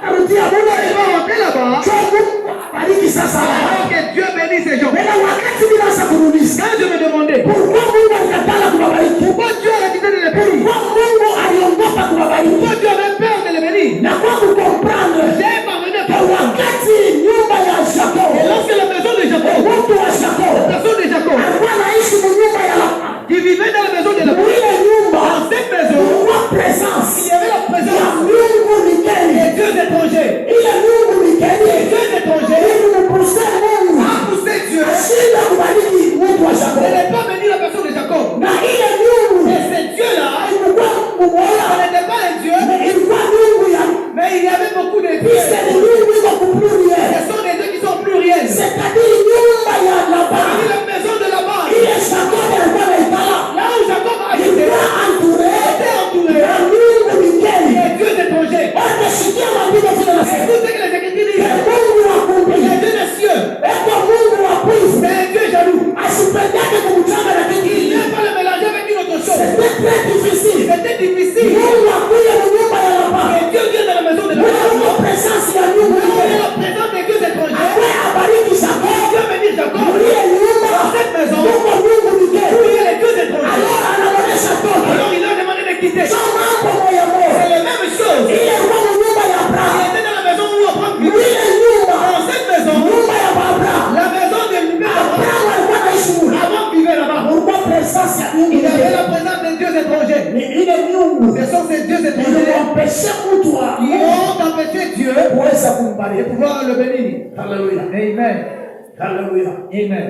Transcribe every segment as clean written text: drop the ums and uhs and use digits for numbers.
Tarudia Mungu alipoongea là-bas. Bariki sasa. Que Dieu bénisse ces gens. Mais wakati bila sakurulisha. Quand je me demandais pourquoi Mungu alikatala kuwabariki? Pourquoi Dieu a refusé de les bénir? Pourquoi Mungu aliongopa kuwabariki? Pourquoi Dieu avait peur de les bénir? Na kwa comprendre. J'ai parvenu à wakati nyumba ya Jacob. Et lorsque la maison de Jacob. Mtu wa Jacob. La personne de Jacob. Alikuwa anaishi mu nyumba ya Laban. Qui vivait dans la maison de Laban. Ile nyumba. Dans cette maison. Kwa présence. Il y avait la présence. Ya Mungu Mikeli. Et Dieu étranger. Ile Mungu Mikeli. Et Dieu étranger. Il nous poussait Mungu. A poussé Dieu. Ashinda kubariki mtu wa Jacob. Il n'est pas béni la personne de Jacob. Na ile Mungu. Et ce Dieu-là. Ilikuwa kumoya. Ce n'était pas un Dieu. Mais ilikuwa Mungu ya. Mais il y avait beaucoup de dieux. C'est des Mungu iko pluriel. Ce sont des dieux qui sont pluriels. C'est-à-dire nyumba ya Laban. La maison de Laban. Il est Jacob alikuwa anaitala. Là où Jacob a été entouré. Était entouré. Ya Mungu Mikeli. Et Dieu étranger. Wanashikia maandiko vile na sisi. Écoutez que les Écritures disent. Mungu wa kumbi. Les dieux des cieux. Et kwa Mungu wa puifu. C'est un Dieu jaloux. Asipendake kumchanga na kitu. Il n'aime pas le mélanger avec une autre chose. C'était très difficile. C'était difficile. Mungu akuye mu nyumba ya Laban. Et Dieu vient dans la maison de Laban. Mungu présence ya Mungu. La présence des dieux étrangers. Après abariki Jacob. Dieu bénit Jacob. Muriye nyumba. Dans cette maison. Mungu Mikeli. Où il y a les dieux étrangers. Alors anaonesha toto. Alors il a demandé de quitter. C'est les mêmes choses. Il est dans la nyumba ya Abraham. Il était dans la maison où Abraham vivait. Muriye nyumba. Dans cette maison. Nyumba ya Abraham. La maison de Abraham alikuwa anaishi mule. Abraham vivait là-bas. Pourquoi présence ya Mungu? Il avait la présence des dieux étrangers. Mais il est Mungu. Ce sont ces dieux étrangers. Ils ont empêché toi. Ils ont empêché Dieu de pouvoir le bénir. Alléluia. Amen. Alléluia. Amen.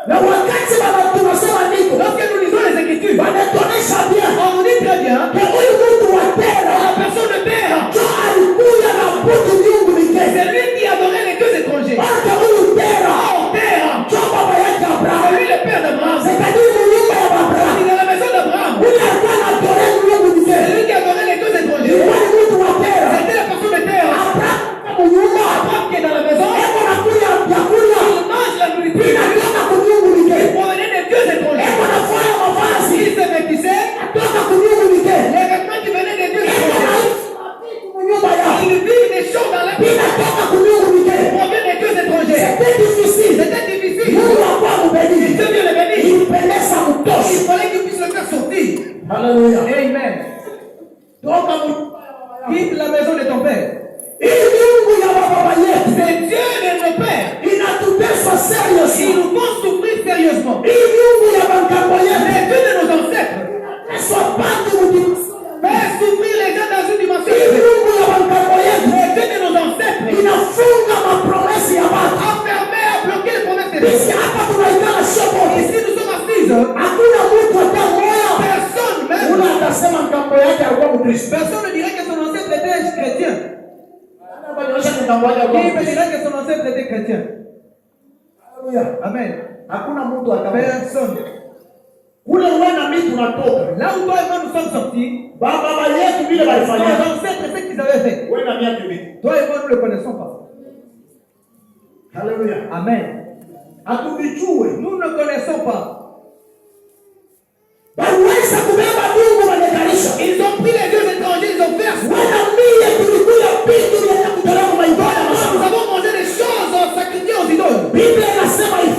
Na wakati tunasema niko. Lorsque nous lisons les Écritures, wanatuonesha bien. On nous dit très bien que huyu mtu wa terre, la personne de terre, ndio alikuja na butu Mungu Mikeli. C'est lui qui adorait les dieux étrangers. Parce que huyu terre, ndio baba yake Abraham. C'est lui le père d'Abraham. C'est-à-dire nyumba ya Abraham. Il est dans la maison d'Abraham. Huyu alikuwa anadorer Mungu Mikeli. C'est lui qui adorait les dieux étrangers. Huyu mtu wa terre. C'était la personne de terre. Abraham qui est dans la maison. Il mange la nourriture. Il provenait des dieux étrangers. Il se métissait. Les vêtements qui venaient des dieux étrangers. Il vit des choses dans la vie. Il provient des dieux étrangers. C'était difficile. Dieu vient le bénir. Il fallait qu'il puisse le faire sortir. Alléluia. Amen. Donc, quitte la maison de ton père. C'est Dieu de nos pères. Il nous font souffrir sérieusement. Les dieux de nos ancêtres. Faire souffrir les gens dans une dimension. Les dieux de nos ancêtres. Enfermer, à bloquer les promesses de Dieu. Ici nous sommes assises. Personne ne dirait que son ancêtre était chrétien. Qui me dirait que son ancêtre était chrétien? Amen. Personne. Là où toi et moi nous sommes sortis, nos ancêtres, c'est ce qu'ils avaient fait. Toi et moi nous ne le connaissons pas. Alléluia. Amen. Nous ne connaissons pas. Ils ont pris les dieux étrangers, ils ont fait. Nous avons mangé des choses sacrifiées aux idoles.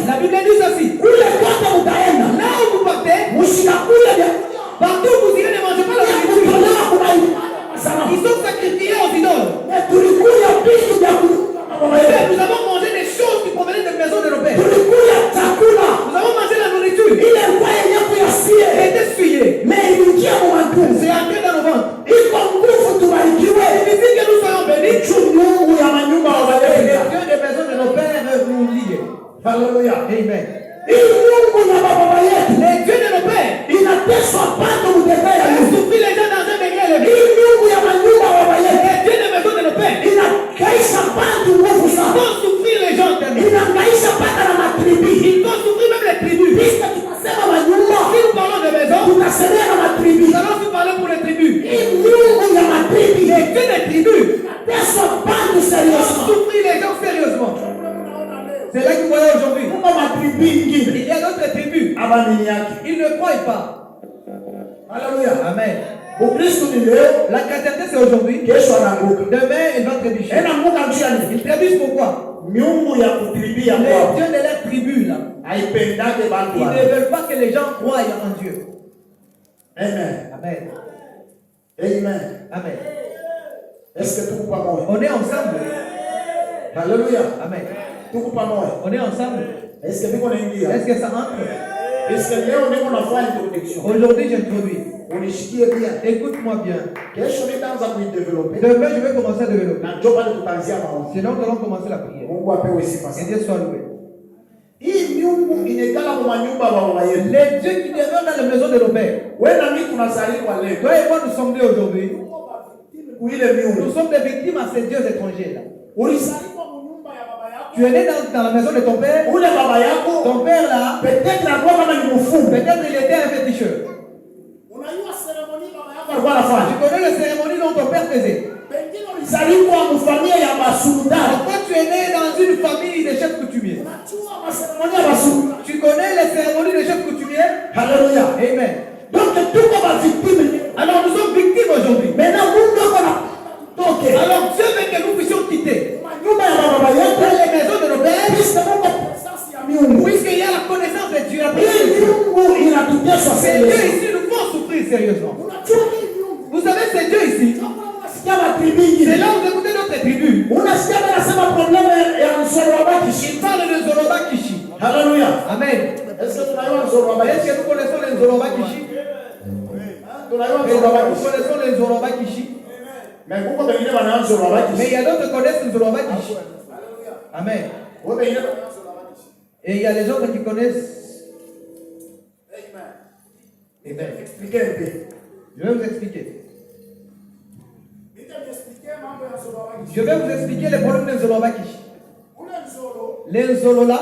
La Bible dit ceci. Là où vous partez, partout où vous irez, ne mangez pas la nourriture. Ils sont sacrifiés aux idoles. Nous avons mangé des choses qui provenaient des maisons de nos pères. Nous avons mangé la nourriture. Elle était souillée. C'est entré dans nos ventres. Il suffit que nous soyons bénis. Les dieux des maisons de nos pères nous lient. Alléluia. Amen. Les dieux de nos pères. Ils souffrent les gens dans un degré élevé. Les dieux des maisons de nos pères. Ils vont souffrir les gens tellement. Ils vont souffrir même les tribus. Si nous parlons de maison, nous allons nous parler pour les tribus. Les dieux des tribus. Ils vont souffrir les gens sérieusement. C'est là que vous voyez aujourd'hui. Il y a d'autres tribus. Ils ne croient pas. Alléluia. Amen. La chrétienté c'est aujourd'hui. Demain il va trébucher. Il trébuche pourquoi? Les dieux de leur tribu là. Ils ne veulent pas que les gens croient en Dieu. Amen. Amen. Amen. Amen. Est-ce que tout va moi? On est ensemble. Alléluia. Amen. Tout va moi. On est ensemble. Est-ce que vous avez Est-ce que ça entre? Est-ce que là on est en affaire d'introduction? Aujourd'hui j'introduis. On est chiqué bien. Écoute-moi bien. Qu'est-ce qu'on est dans un pays développé? Demain je vais commencer à développer. Sinon nous allons commencer la prière. On va appeler aussi Et passer. Dieu soit loué. Les dieux qui demeurent dans la maison de nos pères. Toi et moi nous sommes nés aujourd'hui. Nous sommes des victimes à ces dieux étrangers là. Tu es né dans la maison de ton père. Ton père là, peut-être il était un féticheur. Tu connais les cérémonies dont ton père faisait. Quand tu es né dans une famille de chefs coutumiers. Tu connais les cérémonies de chefs coutumiers. Alléluia. Amen. Donc tout comme victime. Alors nous sommes victimes aujourd'hui. Maintenant Alors Dieu veut que nous puissions quitter les maisons de nos pères, puisqu'il y a la connaissance de Dieu. Ces dieux ici nous font souffrir sérieusement. Vous savez ces dieux ici, c'est là où vous écoutez notre tribu. Il parle de Zoroba Kishi. Alléluia. Amen. Est-ce que nous connaissons les Zoroba Kishi? Nous connaissons les Zoroba Kishi. Mais il y a d'autres qui connaissent le Zoroba Kishi. Amen. Et il y a les autres qui connaissent. Amen. Expliquez un peu. Je vais vous expliquer. Je vais vous expliquer les problèmes des Zoroba Kishi. Les Zoro là,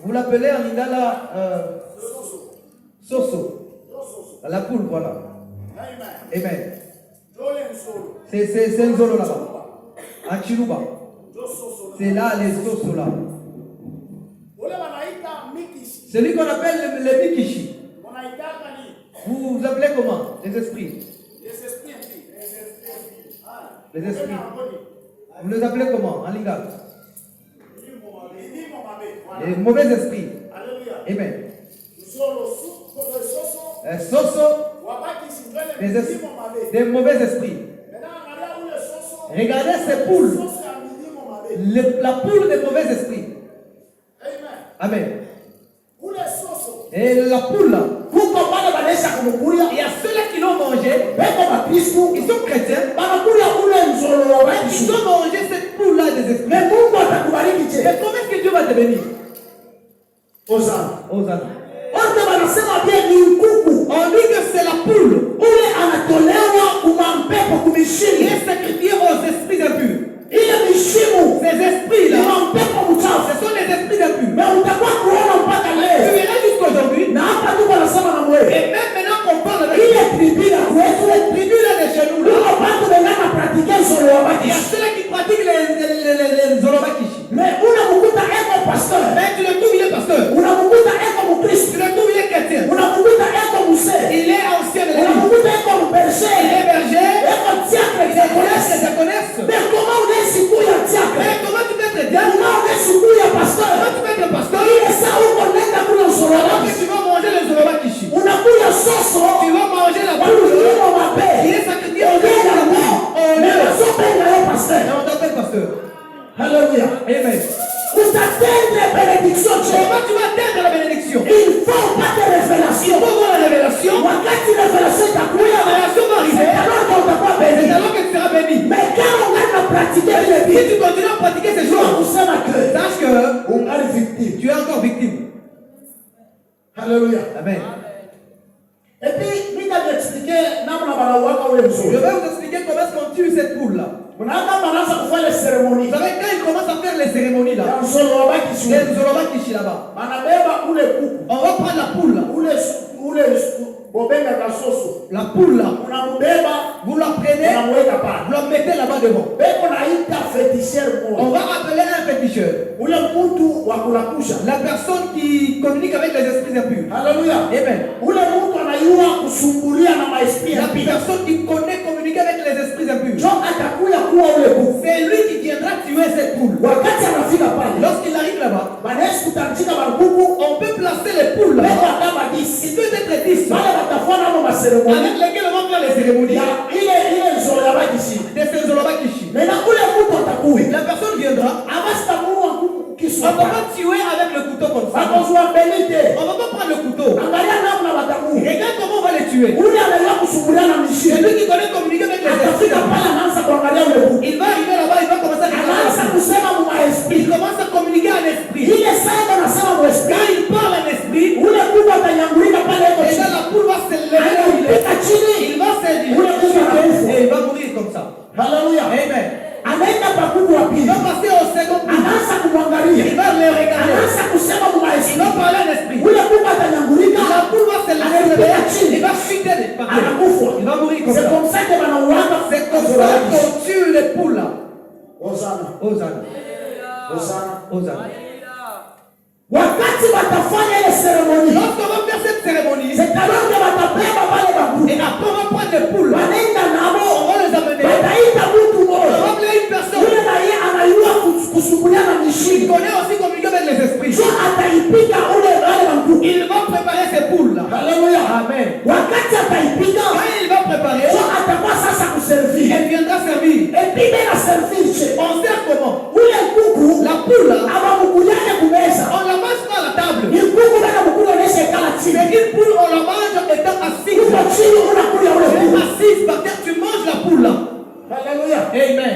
vous l'appelez en lingala Soso. La poule, voilà. Amen. C'est un Zoro là-bas. En Chiluba. C'est là les Soso là. Celui qu'on appelle les Mikishi. Vous appelez comment? Les esprits. Les esprits. Vous les appelez comment en lingala? Les mauvais esprits. Amen. Soso. Des mauvais esprits. Regardez ces poules. La poule des mauvais esprits. Amen. Et la poule là, il y a ceux-là qui l'ont mangé, ils sont chrétiens, ils ont mangé cette poule-là des esprits. Mais comment est-ce que Dieu va te bénir? Hosanna. On dit que c'est la poule qui est sacrifiée aux esprits impurs. Ces esprits-là, ce sont les esprits impurs. Tu verras jusqu'aujourd'hui. Et même maintenant qu'on parle avec les tribus là de chez nous, il y a ceux-là qui pratiquent les Zoroba Kishi. Mais tu le trouves, il est pasteur. Tu le trouve, il est chrétien. Il est ancien de l'église. Il est berger. Ils se connaissent. Mais comment tu peux être diable? Comment tu peux être pasteur? Tu vas manger les Zoroba Kishi. Tu vas manger la poule. Il est sacrifié au Dieu. On t'appelle pasteur. Alléluia. Amen. Comment tu vas atteindre la bénédiction? Il faut pas de révélation. Il faut voir la révélation. La révélation va arriver. C'est alors que tu seras béni. Mais quand on va pratiquer, si tu continues à pratiquer ces choses, sache que tu es encore victime. Alléluia. Amen. Et puis, je vais vous expliquer comment est-ce qu'on tue cette poule là. Vous savez, quand ils commencent à faire les cérémonies là, les Zoroba Kishi là-bas, on va prendre la poule là. La poule là, vous la prenez, vous la mettez là-bas devant. On va appeler un féticheur. La personne qui communique avec les esprits impurs. Alléluia. Amen. anayua kusumbulia na maesprit La impie. personne qui connaît communiquer avec les esprits impurs. Ndio atakuya kuwa ule kuku. C'est lui qui viendra tuer cette poule. Wakati anafika pale, Lorsqu'il arrive là-bas, banaweza kutanjika makuku on peut placer les poules leo là-bas. kama 10. Il peut être 10 Wale watafanya hapo maseremoni. avec lesquels on va faire les cérémonies. Ya ile nzolo ya bakishi. Des Senzolobakishi. Mais na ule mtu atakuya. La personne viendra. Abasta muua kuku On ne kisu. va pas tuer avec le couteau comme ça. Akozwa belite. On ne va pas prendre le couteau. Angalia namna watakuya. Regarde comment on va les tuer. Ule anayua kusumbulia na mishini. C'est lui qui connaît communiquer avec les esprits. Atafika pale anaanza kuangalia ule kuku. Il va arriver là-bas, il va commencer à Anaanza parler. kusema mu maesprit. Il commence à communiquer en esprit. Ile saa anasema mu esprit. Quand il parle en esprit, Ule kuku atanyangulika pale hapo et chini. là la poule va se lever. Anapita chini. Il va se dire. Ule kuku atakufa. Et il va mourir comme ça. Haleluya. Amen. Anaenda pa kuku wa Il pili. va passer au second poule. Anaanza kumwangalia. Il va les regarder. Anaanza kusema mu Il maesprit. va parler en esprit. Ule kuku atanyangulika. La poule va se lever. Il va chuter des papiers. Anakufa. Il va mourir comme C'est ça. comme ça que banauanga. C'est comme ça qu'on tue les poules là. Hosanna. Hosanna. Hosanna. Hosanna. Wakati watafanya ile seremoni. Lorsqu'on va faire cette cérémonie, C'est alors que watapema pale babu. et après on va prendre les poules, Wanaenda nabo. on va les amener. Wataita mtu On mmoja. va appeler une personne Ule na yeye anayua kusumbulia na qui mishini. connaît aussi communiquer avec les esprits. So ataipika ule wale babu. Il va préparer ces poules là. Haleluya. Amen. Wakati ataipika. Quand il va préparer, So atakuwa sasa kuservir. elle viendra servir. Epibe na service. On sait comment. Ule kuku La poule là, abamukulyane kumeza. on la mange pas à la table. Ni kuku bana mukulu onesha kala chini. Mais une poule, on la mange étant assise. Kuko chini unakulia ule Tu es kuku. assise par terre, tu manges la poule là. Haleluya. Amen.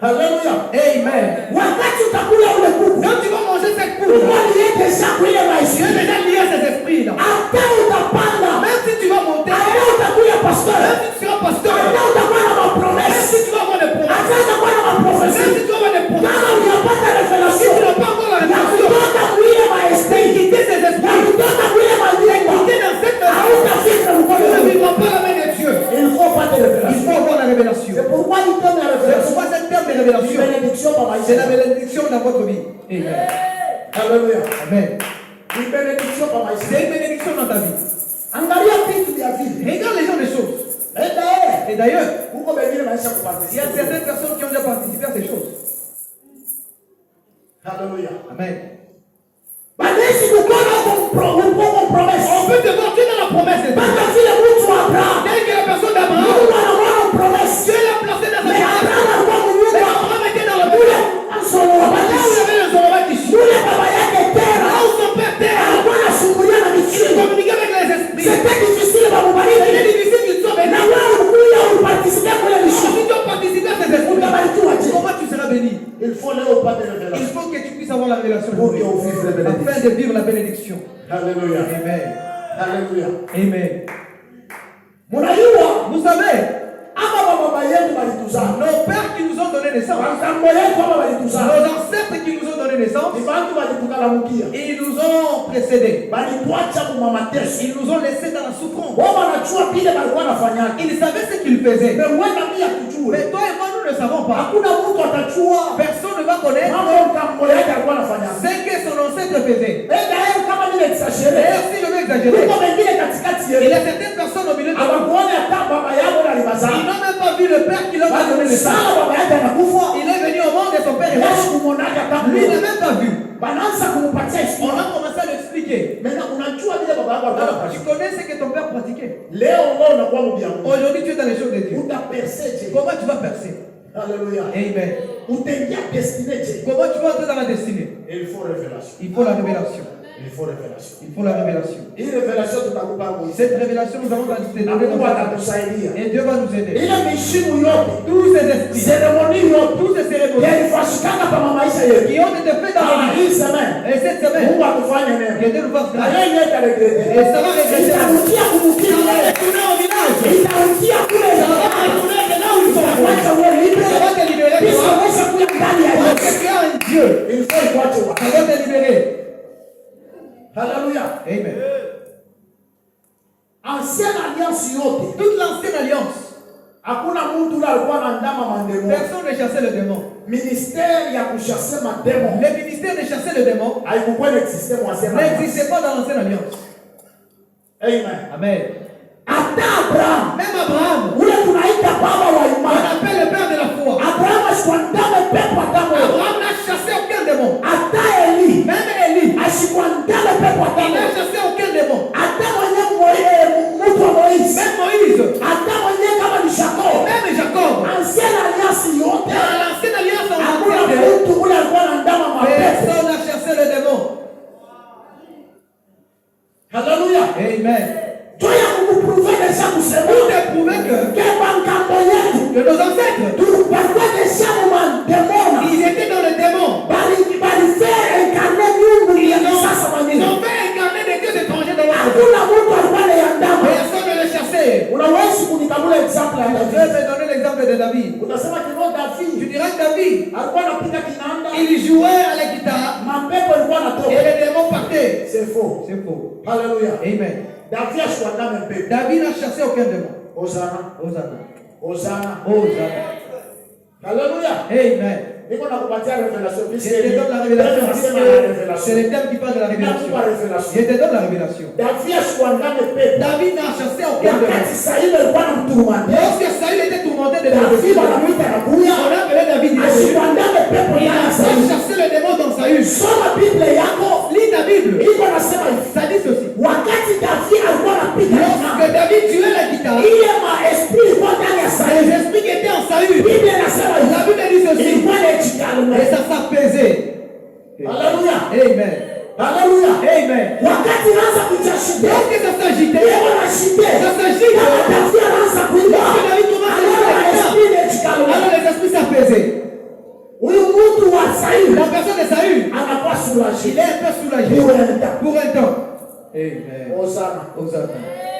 Haleluya. Amen. Wakati utakula ule kuku. Quand tu vas manger cette poule Kuko là, liete saku ile tu maisha. es déjà lié à ces esprits là. Hata utapanda. Même si tu vas monter, Hata utakuya pastor. même si tu seras pasteur, Hata utakuwa na même mapromesa. si tu vas avoir des promesses, Hata utakuwa na même maprofesi. si tu vas avoir des Kama promesses, hujapata si revelation. tu n'as pas encore la Na révélation, kutoka mwile maesprit. quitter ces Na esprits, kutoka mwile majengo. quitter dans cette maison, Hautafika tu mkono. ne vivras pas la main de Dieu. Il faut pas de Il révélation. faut avoir la révélation. C'est pourquoi il donne la C'est révélation. pourquoi cette terme de Une révélation, bénédiction par c'est la maïs. bénédiction dans votre vie. Amen. Alléluia. Amen. Une bénédiction par maïs. C'est une bénédiction dans ta vie. Angalia vitu vya vile. Regarde les gens des choses. Enda Et d'ailleurs, huko wengine maisha il y a kuparticiper. certaines personnes qui ont déjà participé à ces choses. Alléluia. Amen. Banesi mkono uko promesse. On peut te voir que dans la promesse de Dieu. Baka vile mtu wa Abraham. Dès que la personne d'Abraham, Mungu anaona promesse. Dieu l'a placé dans sa Mais vie. Abraham alikuwa Mais mnyumba. Abraham était dans le Ule monde. ansolo wa Là où il y Balaam. avait le Zorobakishi. Ule baba yake Tera. Là où son père Terah, Alikuwa anasumbulia na il michini. communiquait avec les esprits. C'était difficile Il est bamubariki. difficile qu'ils soient bénis. Na wewe ukuya uparticipe kule michini. Si tu as participé à ces esprits, Utabarikiwa je? comment tu seras béni? Il faut leo upate Il revelation. faut que tu puisses avoir la révélation Pour que vous viviez la bénédiction. afin de vivre la bénédiction. Haleluya. Amen. Haleluya. Amen. Munajua Vous savez, ama baba yetu balituzaa. nos pères qui nous ont donné naissance, Wakambo yetu ama balituzaa. nos ancêtres qui nous ont donné naissance, Ni bantu balitukalamukia. ils nous ont précédés. Balituacha kwa mateso. Ils nous ont laissés dans la souffrance. Wao wanajua vile balikuwa nafanya. Ils savaient ce qu'ils faisaient. Mais wewe na mimi hatujue. Mais toi et moi, nous ne savons pas. Hakuna mtu atajua Personne ne va connaître mambo mkambo yake alikuwa anafanya. ce que son ancêtre faisait. D'ailleurs kama vile exagere. D'ailleurs, si je veux exagérer, Kuko wengine katikati il y yetu. a certaines personnes au milieu de nous, Hawakuona hata baba yao ils alibazaa. n'ont même pas vu le père qui leur a donné naissance. Sana baba yake anakufa. Il est venu au monde et son père est Yesu mort. kumonaka hata Lui, il n'a même pas vu. Banaanza kumupatia On heshima. a commencé à lui expliquer. Maintenant unajua vile baba yako alikuwa Alors, tu anafanya. connais ce que ton père pratiquait. Leo wewe unakuwa mbiangu. Aujourd'hui, tu es dans les choses de Dieu. Utaperceje. Comment tu vas percer? Haleluya. Amen. Utaingia destiny je. Comment tu vas entrer dans la destinée? Il faut révélation. Il faut la révélation. Il faut révélation. Il faut la révélation. Hii révélation tutakupa Moise. Cette révélation, nous allons te Na donner Mungu dans atakusaidia. et Dieu va nous aider. Ile mishimu yote, Tous ces esprits, seremoni yote toutes ces cérémonies yalifashikana kwa maisha yetu. qui ont été faites dans la vie. Hii semaine Et cette semaine, Mungu akufanye que neno. Dieu nous fasse Na grâce. yeye yeye ataregrete. Et ça va régresser. Itarudia kumukiri Ça va yeye. retourner au village. Itarudia kule Ça va zamani. retourner là où ils sont. Itakuacha wewe libre. Ça va te libérer. Kisha Toi. uweze kuja ndani ya Parce Yesu. que tu as un Dieu. Il faut ikuache wa. Ça va te libérer. Haleluya. Amen. Ancienne alliance yote. Toute l'ancienne alliance, Hakuna mtu ule alikuwa anandama mandemo. personne ne chassait le démon. Ministère ya kushase mademo. Le ministère de chasser le démon Haikukuwa na system wa sema. n'existait pas dans l'ancienne alliance. Amen. Amen. hata Abraham, Même Abraham, ule tunaita baba wa on imani, appelle le père de la foi. Abraham asikuandame pepo hata moja. Abraham n'a chassé aucun démon. Hata Eli Même Élie, asikuandame pepo hata il n'a moja. chassé aucun démon. Hata mwenye mtu wa Moizi, Même Moïse, hata mwenye kama ni Jacob, même Jacob, ancienne alliance yote, dans l'ancienne alliance, on hakuna a dit mtu ule alikuwa anaandama mapepo. personne n'a chassé le démon. Haleluya. Amen. Toya kukupruve deja kusema Pour te prouver ke bangambo yetu que nos ancêtres, tulipakwa deja muma demona ils étaient dans le démon. balifere incarne miungu ya kisasa Ils manini. ont fait incarner des dieux étrangers dans leur vie. Hakuna mtu alikuwa anayandama. Personne ne les chassait. Unawezi kunikabula example ya Je David. vais donner l'exemple de David. Utasema kino Tu David diras que David, alikuwa anapika kinanda, il jouait à la guitare mapepo alikuwa et anatoka. les démons partaient. C'est faux. C'est faux. Haleluya. Amen. David ashwandame pepo. David n'a chassé aucun démon. Hosanna. Hosanna. Hosanna. Hosanna. Haleluya. Amen. Niko nakupatia revelation. Je te donne la révélation. Nasema la révélation. C'est le thème qui parle de la révélation. Nakupa révélation. Je te donne la révélation. David ashwandame pepo. David n'a chassé aucun démon. Wakati Sauli alikuwa anamturumania, Lorsque Saül était tourmenté de David la anamuita on anakuja, appelait David. ashwandame pepo Il ya a Sauli. chassé le démon dans Saül. Soma Biblia yako, Lis ta Bible. iko nasema hivi. Ça dit ceci. Wakati David alikuwa anapiga Lorsque kinanda, David tuait la guitare, ile maesprit ilikuwa ndani ya les Sauli. esprits qui étaient en Saül, Biblia inasema hivi. la Bible dit ceci. Ilikuwa inajikalma. Et ça s'apaisait. Haleluya. Amen. Haleluya. Amen. Wakati anaanza kujashida, Lorsque ça s'agitait, yeye anashida. ça s'agite. Kama David anaanza kuimba, Lorsque David commence à alors jouer la maesprit guitare, inajikalma. alors les esprits s'apaisaient. Huyu mtu wa Sauli La personne de Saül, anakuwa soulagé. il est un peu soulagé Pour un temps. pour un temps. Amen. Hosanna. Hosanna.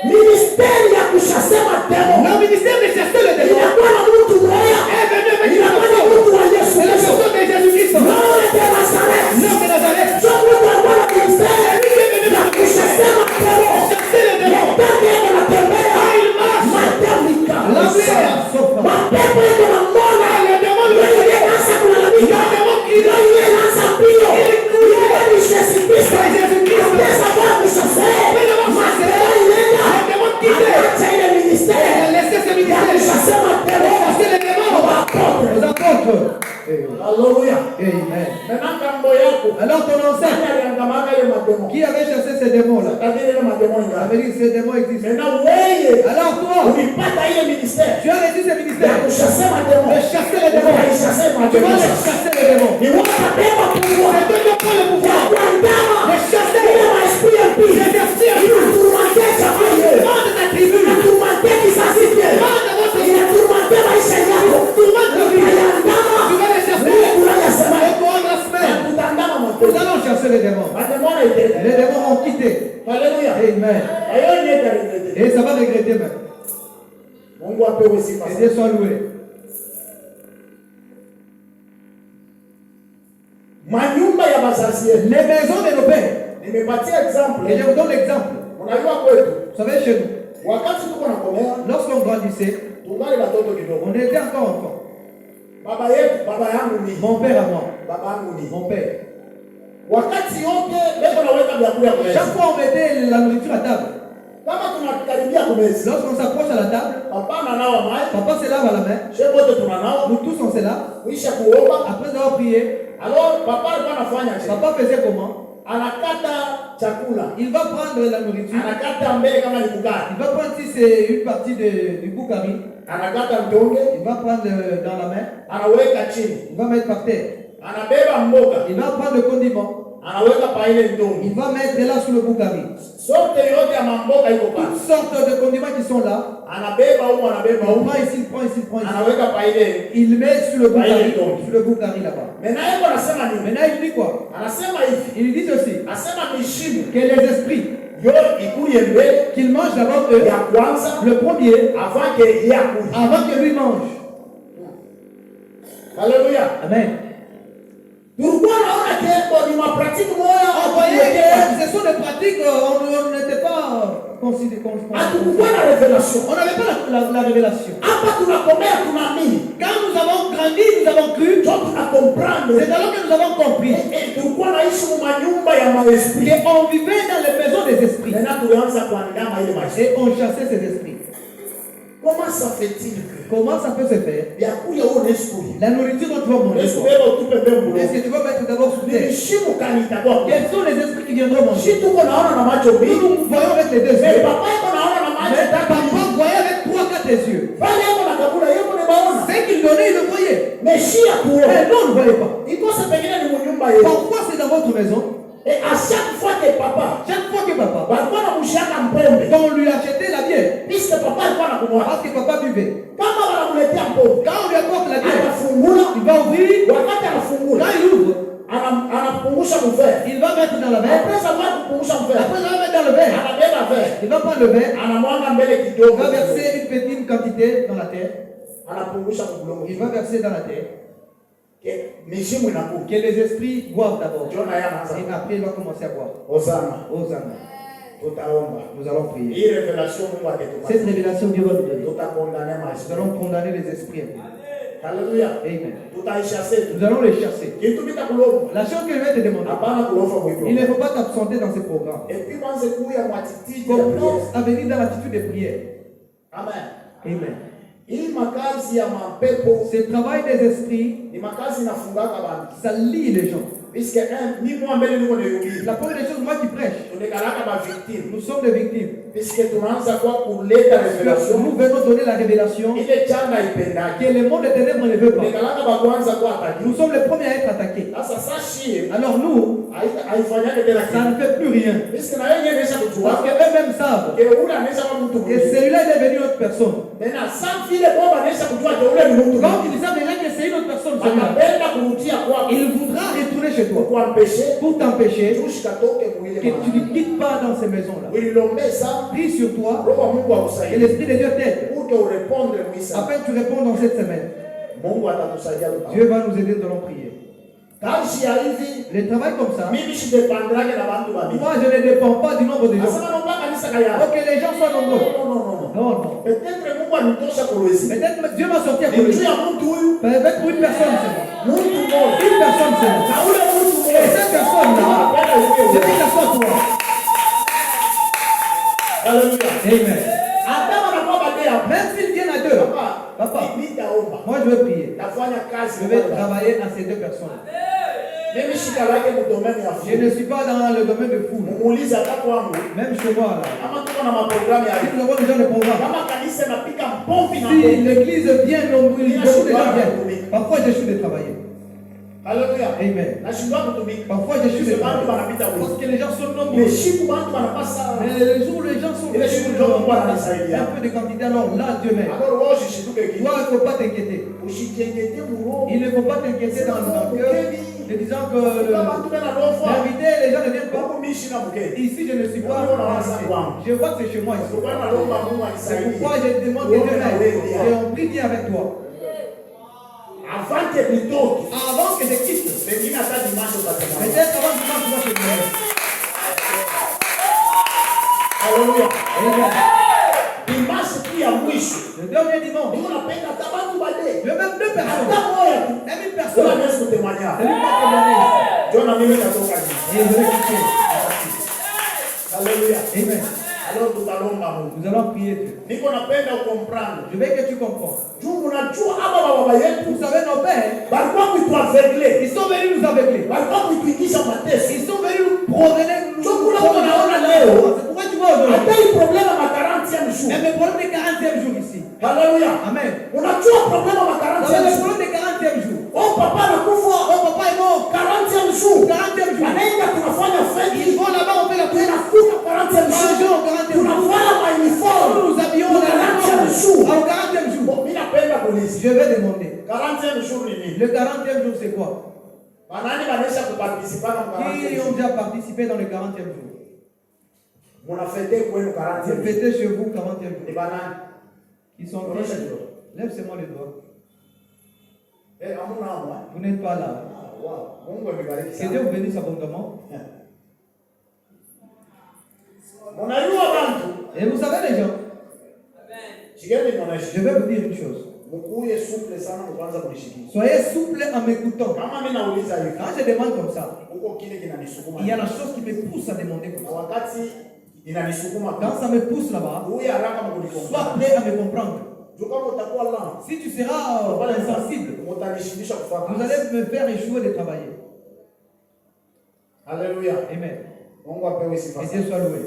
Ministeri ya kushasema demo Le ministère de chasser le démon inakuwa na mtu mmoja, est venu avec inakuwa na une mtu wa Yesu C'est la Kristo. personne de Jésus-Christ. Roho ya Nazareth. L'homme de Nazareth. Sio mtu alikuwa na ministeri ya kushasema demo. Chasser le démon. Mapepo yake yanatembea. Il marche. Matembika. La vie est souffrant. Mapepo yake yanamwona. Le démon Ndio le yeye anaanza kulalamika. Le démon qui Ndio yeye anaanza mbio. Yeye ni Yesu Kristo. C'est Jésus-Christ. Pesa bora kushasema. Mapepo inaenda. Le démon quitté. Anaacha ile Il ministeri. a laissé ce Ya ministère. kushasema demo. Chasser le démon. Aux apôtres. Haleluya. Amen. Maintenant kambo yako. Alors ton Nani ancêtre aliangamaka ile mademo? qui avait chassé ces démons-là, Kadiri ile mademo ça ingapi? veut dire que ces démons existent. Maintenant wewe Alors toi, ulipata ile ministeri tu as reçu ce ya ministère kushasema demo. de chasser les démons. Ukaishasema Tu vas demo. les chasser les démons. Ni wakabeba pouvoir C'est toi qui prends le ya pouvoir. kuandama Les chasser. ile maesprit ya pili. Les esprits. Inaturumante chakule. Demande ta tribu. Inaturumante kizazi chetu. Demande votre Inaturumante maisha yako. Tourmente ta vie. Ukiandama, Tu vas les chasser. wewe unayasema. Et courant la semaine, Tutaandama nous mapepo. allons chasser les démons. Mademo anaitenda. Les démons ont quitté. Haleluya. Amen. Ayo ni etaregrete. Et ça va regretter maintenant. Mungu apewe sifa. Et Dieu soit loué. Manyumba ya bazazi yetu. Les maisons de nos pères. Nimepatia example. Et je vous donne l'exemple. Unajua kwetu Vous savez, chez nous, wakati tuko na komea lorsqu'on grandissait, tungali batoto kidogo. on était encore enfants. Baba yetu, baba yangu ni Mon père à moi, baba yangu ni mon père. wakati yote leo naweka vyakula kwa Chaque fois on mettait la nourriture à table. kama tunakaribia kumeza. Lorsqu'on s'approche à la table, Papa ananawa mai, papa se lave à la main. shepo wote tunanawa, Nous tous on se lave. kuisha kuomba. Après avoir prié, Alors papa alikuwa anafanya je? papa faisait comment? Anakata chakula. Il va prendre la nourriture. Anakata mbele kama ni kukata. Il va prendre si c'est une partie du boukari. Anakata mtonge, Il va prendre dans la main. anaweka chini. Il va mettre par terre. Anabeba mboga, Il va prendre le condiment. anaweka pa ile mtonge. Il va mettre là sous le boukari. Sote yote ya mamboga iko pale. Toutes sortes de condiments qui sont là. Anabeba huko, anabeba Il huko. prend ici, il prend ici, il prend ici. Anaweka pa ile. Il met sur le boukari. Bah, Sur le boukari là-bas. Maintenant yeye anasema nini? Maintenant il dit quoi? Anasema hivi. Il dit ceci. Anasema mishimu Que les esprits, yo ikuye mbele qu'ils mangent d'abord eux, ya kwanza le premier, avant que yeye akuje. avant que lui mange. Haleluya. Amen. Tulikuwa naona tembo ni mapratiki moya. On voyait que ce sont des pratiques, on n'était pas considérés. Hatukukuwa na revelation. On n'avait pas la révélation. Hapa tunakomea tunaamini. Quand nous avons grandi, nous avons cru. Jo tunakomprendre. C'est alors que nous avons compris. Tulikuwa naishi on vivait dans les maisons des esprits. Et on chassait ces esprits. Comment ça fait-il que Comment ça peut se faire? La nourriture dont tu vas manger. Est-ce que tu vas mettre d'abord sous terre? Quels sont les esprits qui viendront manger? Nous voyons avec les deux yeux. Mais papa voyait avec 3-4 yeux. Ce qu'il donnait, il le voyait. Mais nous, on ne voyait pas. Pourquoi c'est dans votre maison? Et à chaque fois que papa, quand on lui achetait la bière, puisque papa parce que papa buvait, quand on lui apporte la bière, il va ouvrir, quand il ouvre, il va mettre dans la verre, après il va mettre dans le verre, il va prendre le verre, il va verser une petite quantité dans la terre, il va verser dans la terre, que les esprits boivent d'abord. Et après, il va commencer à boire. Hosanna. Nous allons prier. Cette révélation, Dieu va nous donner. Nous allons condamner les esprits. Alléluia. Amen. Nous allons les chasser. La chose que je vais te demander, il ne faut pas t'absenter dans ce programme. Commence à venir dans l'attitude de prière. Amen. Amen. Ce travail des esprits, ça lie les gens. La première des choses, moi qui prêche, nous sommes des victimes. Nous venons donner la révélation que le monde des ténèbres ne veut pas. Nous sommes les premiers à être attaqués. Alors nous, ça ne fait plus rien. Parce qu'eux-mêmes savent que celui-là il est venu une autre personne. Donc ils savent déjà que c'est une autre personne. Il voudra retourner chez toi pour t'empêcher que tu ne quittes pas dans ces maisons-là. Prie sur toi et l'Esprit de Dieu t'aide afin que tu répondes dans cette semaine. Dieu va nous aider, nous allons prier. Le travail comme ça, moi je ne dépends pas du nombre de gens. Pour que les gens soient nombreux. Non. Peut-être Dieu m'a sorti à cause. Peut-être pour une personne seulement. Une personne seulement. Et cette personne-là, c'est qui la soit toi. Amen. Même s'ils viennent à deux, papa, moi je vais prier. Je vais travailler à ces deux personnes. Je ne suis pas dans le domaine de foule. Même chez moi, là. Si nous avons déjà le programme. Si l'église vient, beaucoup de gens viennent. Parfois, j'échoue de travailler. Alléluia. Amen. Parfois, j'échoue de travailler. Parce que les gens sont nombreux. Mais le jour où les gens sont un peu de quantité, alors là, Dieu m'aide. Toi, il ne faut pas t'inquiéter. Il ne faut pas t'inquiéter dans le cœur. En disant que l'invité, les gens ne viennent pas. Ici, je ne suis pas invité. Je vois que c'est chez moi ici. C'est pourquoi je demande que Dieu m'aide. Et on prie bien avec toi. Avant que je quitte. Peut-être avant dimanche, tu vas te dire. Alléluia. Le dernier dimanche. Je veux même 2 personnes. Même une personne. C'est lui pas témoigner. Alléluia. Amen. Alors nous allons prier Dieu. Je veux que tu comprennes. Vous savez, nos pères, ils sont venus nous aveugler. Ils sont venus nous promener. C'est pourquoi tu vois aujourd'hui. Mais le problème des 40e jour ici. Alléluia. Amen. On a toujours un problème à 40e jour. Le problème des 40e jour. Oh papa est mort. 40e jour. 40e jour. Ils vont là-bas, on fait la prière. 40e jour. Nous habillons le 40e jour. Au 40e jour. Je vais demander. 40e jour. Le 40e jour, c'est quoi? Qui ont déjà participé dans le 40e jour? On a fêté chez vous 40e jour. Ils sont là. Lève-moi les doigts. Vous n'êtes pas là. Que Dieu vous bénisse abondamment. Et vous savez les gens, je vais vous dire une chose. Mkuye souple sana mkwanza kunishikisha. Soyez souple en m'écoutant. Kama mimi nauliza hivi. Quand je demande comme ça, Huko kile kinanisukuma. il y a la chose qui me pousse à demander comme ça. Wakati inanisukuma. Quand ça me pousse là-bas, Huyu haraka mkunikompenda. sois prêt à me comprendre. Kama utakuwa lent. Si tu seras insensible, Mtanishindisha kufanya. vous allez me faire échouer de travailler. Alléluia. Amen. Mungu apewe sifa. Et Dieu soit loué.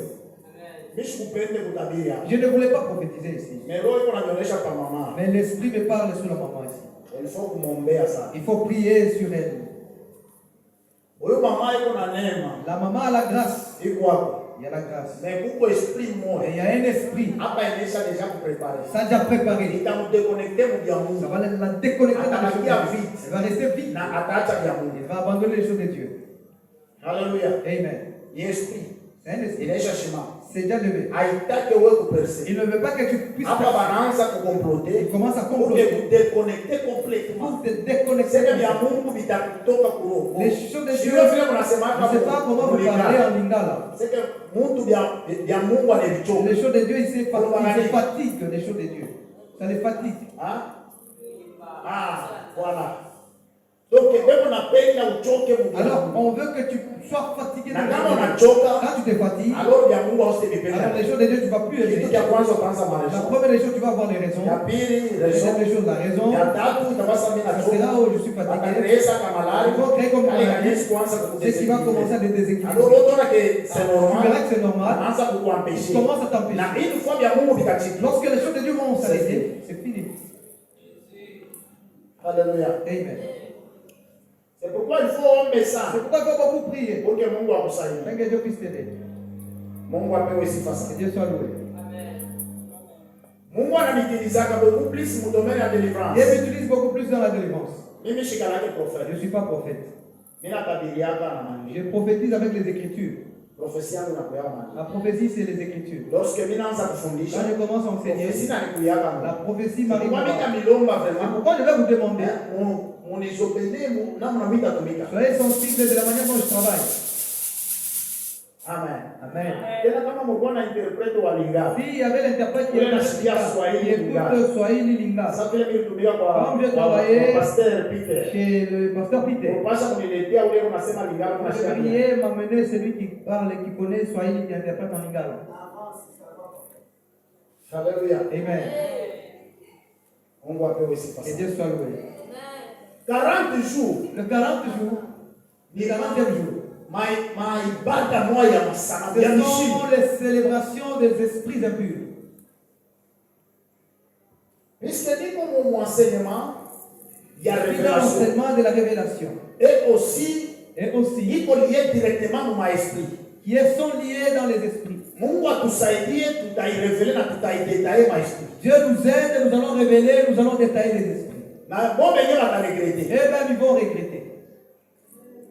Je ne voulais pas prophétiser ici. Mais l'esprit me parle sur la maman ici. Il faut prier sur elle. La maman a la grâce. Il y a la grâce. Mais il y a un esprit. Ça a déjà préparé. Ça va la déconnecter dans les choses de Dieu. Elle va rester vite. Elle va abandonner les choses de Dieu. Alléluia. Amen. C'est un esprit. C'est déjà levé. Il ne veut pas que tu puisses. Il commence à comploter. Pour te déconnecter complètement. Pour te déconnecter. Les choses de Dieu. Je ne sais pas comment vous parlez en lingala. Les choses de Dieu, il se fatigue. Les choses de Dieu. Ça les fatigue. Voilà. Alors, on veut que tu sois fatigué. Quand tu te fatigues, alors les choses de Dieu, tu ne vas plus aimer. La première des choses, tu vas avoir les raisons. La deuxième des choses, la raison. Ça sera où je suis fatigué. Ils vont créer comme maladie. C'est qui va commencer à te déséquilibrer. Tu verras que c'est normal. Tu commences à t'empêcher. Lorsque les choses de Dieu vont s'arrêter, c'est fini. Alléluia. Amen. C'est pourquoi il faut un message. C'est pourquoi il faut beaucoup prier. Pour que Mungu akusaidie. Que Dieu puisse t'aider. Mungu apewe sifa sana. Que Dieu soit loué. Mungu ananitilizaka beaucoup plus mu domaine ya délivrance. Dieu m'utilise beaucoup plus dans la délivrance. Mimi shikalake prophète. Je ne suis pas prophète. Mimi natabiriaka na maneno. Je prophétise avec les Écritures. Prophétie yangu nakuya maneno. La prophétie, c'est les Écritures. Lorsque mimi naanza kufundisha. Quand je commence à enseigner, la prophétie m'arrive. C'est pourquoi je vais vous demander. Soyez sensibles de la manière dont je travaille. Amen. Amen. S'il y avait l'interprète qui écoute Swahili Linga, comme je travaillais chez le pasteur Peter, je priais m'amener celui qui parle, qui connaît Swahili, qui interprète en Lingala. Alléluia. Amen. On va faire aussi que Dieu soit loué. 40 jours. Le 40 jours. Le 40e jour. Ce sont les célébrations des esprits impurs. Puisque dit comme mon enseignement, il y a l'enseignement de la révélation. Et aussi, il faut lier directement mon esprit. Qui sont liés dans les esprits. Dieu nous aide, nous allons révéler, nous allons détailler les esprits. Et même ils vont regretter.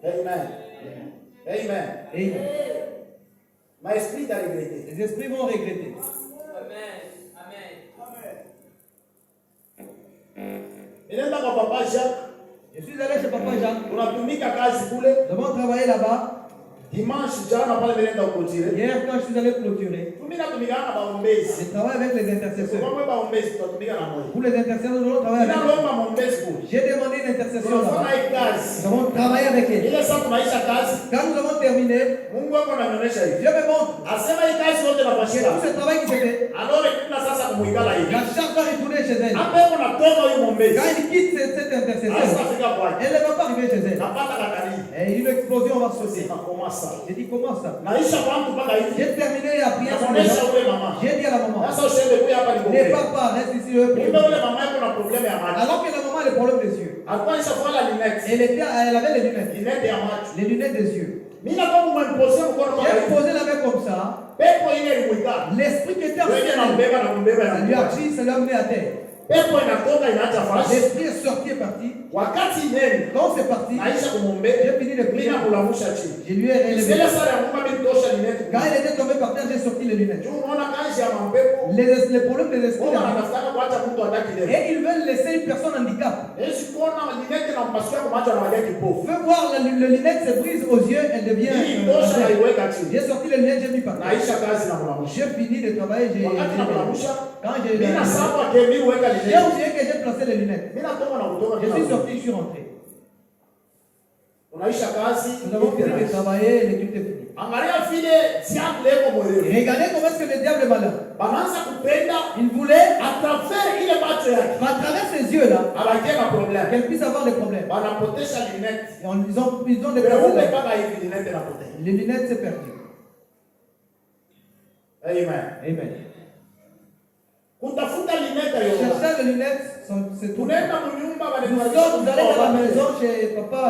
Amen. Amen. Amen. Ma esprit t'a regretté. Les esprits vont regretter. Amen. Amen. Papa Jacques. Je suis allé chez Papa Jacques. Nous avons travaillé là-bas. Dimanche, hier quand je suis allé clôturer, je travaille avec les intercesseurs. Pour les intercesseurs, nous allons travailler avec eux. J'ai demandé une intercession là-bas. Nous avons travaillé avec eux. Quand nous avons terminé, Dieu me montre que tout ce travail qui s'est fait, la charge va retourner chez elle. Quand il quitte cet intercesseur, elle ne va pas arriver chez elle. Et une explosion va sauter. J'ai dit comment ça? J'ai terminé la prière. J'ai dit à la maman, les papas restent ici. Alors que la maman a le problème des yeux. Elle avait les lunettes. Les lunettes des yeux. J'ai posé la main comme ça. L'esprit qui était en train de ça lui a pris, ça lui a amené à terre. L'esprit est sorti et parti. Quand c'est parti, j'ai fini de prier. Je lui ai relevé. Quand il était tombé par terre, j'ai sorti les lunettes. Les problèmes des esprits. Et ils veulent laisser une personne handicapée. Veux voir le lunette se brise aux yeux, elle devient. J'ai sorti les lunettes, j'ai mis par terre. J'ai fini de travailler, quand j'ai oublié que j'ai placé les lunettes. Je suis sorti, je suis rentré. Nous avons fini de travailler, l'étude est finie. Regardez comment est-ce que le diable est malin. Il voulait, à travers ses yeux-là, qu'elle puisse avoir des problèmes. Ils ont des problèmes. Les lunettes, c'est perdu. Amen. Amen. Chercher les lunettes, c'est tout. Nous allés dans la maison chez papa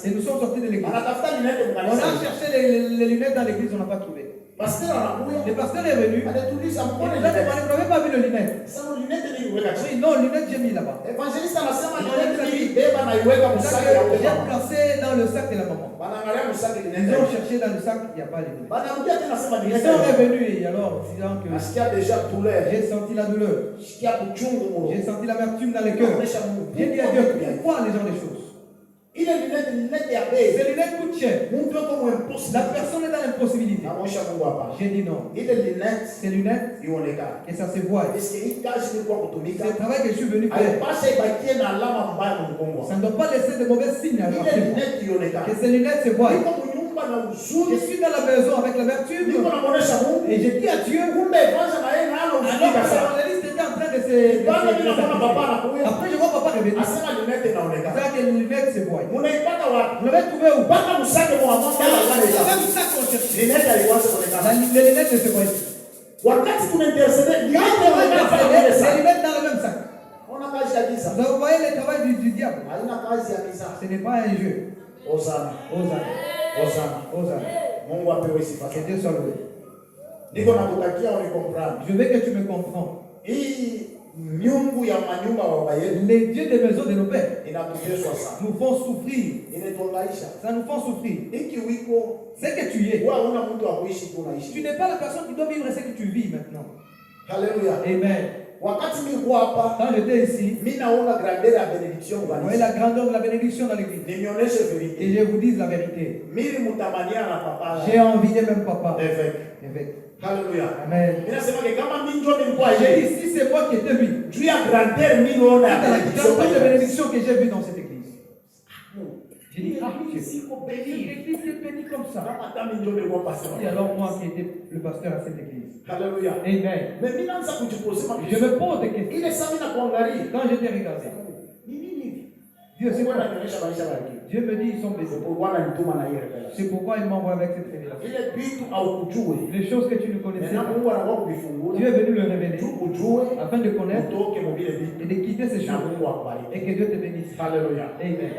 et nous sommes sortis de l'église. On a cherché les lunettes dans l'église, on n'a pas trouvé. Le pasteur est venu. Il nous a demandé, vous n'avez pas vu les lunettes? Oui, non, les lunettes j'ai mis là-bas. J'ai placé dans le sac de la maman. Ils ont cherché dans le sac, il n'y a pas les lunettes. Ils sont revenus et alors, disant que j'ai senti la douleur. J'ai senti l'amertume dans le cœur. J'ai dit à Dieu, pourquoi les gens des choses? Ces lunettes coûtent cher. La personne est dans l'impossibilité. J'ai dit non. Ces lunettes, et ça se voit. C'est le travail que je suis venu faire. Ça ne doit pas laisser de mauvais signes. Que ces lunettes se voient. Je suis dans la maison avec l'amertume. Et j'ai dit à Dieu. Alors l'évangéliste était en train de se. Après je vois papa revenir. C'est que les lunettes se voient. Vous l'avez trouvé où? Même ça qu'on cherche. Les lunettes ne se voient pas. Les lunettes dans le même sac. Vous voyez le travail du diable. Ce n'est pas un jeu. Hosanna. Que Dieu soit loué. Je veux que tu me comprends. Les dieux des maisons de nos pères nous font souffrir. Ça nous fait souffrir. C'est que tu es. Tu n'es pas la personne qui doit vivre ce que tu vis maintenant. Alléluia. Amen. Quand j'étais ici, vous voyez la grandeur de la bénédiction dans l'église. Et je vous dis la vérité. J'ai envie de même papa. Évêque. Alléluia. Amen. J'ai dit, si c'est moi qui étais lui, la grandeur de bénédiction que j'ai vue dans cette église. J'ai dit, cette église est bénie comme ça. Et alors moi qui étais le pasteur à cette église. Alléluia. Amen. Je me pose des questions. Quand j'étais regardé, Dieu me dit, ils sont bénis. C'est pourquoi il m'envoie avec cette révélation. Les choses que tu ne connaissais pas, Dieu est venu le révéler afin de connaître et de quitter ces choses. Et que Dieu te bénisse. Alléluia. Amen.